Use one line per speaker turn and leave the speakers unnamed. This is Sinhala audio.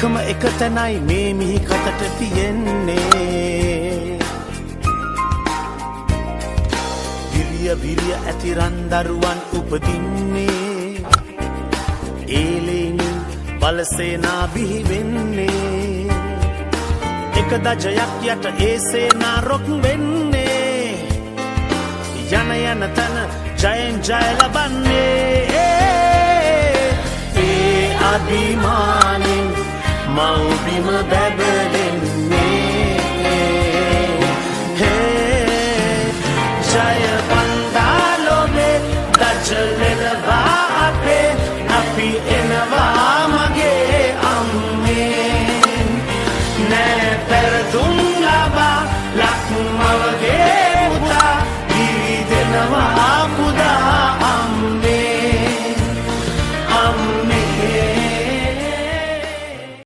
එකම එක තැනයි මේ මිහි කතට තියෙන්නේ. විරිය ඇති රන්දරුවන් උපදින්නේ. ඒලෙනින් බලසේනා බිහි වෙන්නේ. එක දජයක් යට ඒ සේනා රොක් වෙන්නේ. යන යන තන ජයෙන් ජය ලබන්නේ. ඒ අභිමානෙන් මව්බිම බැබ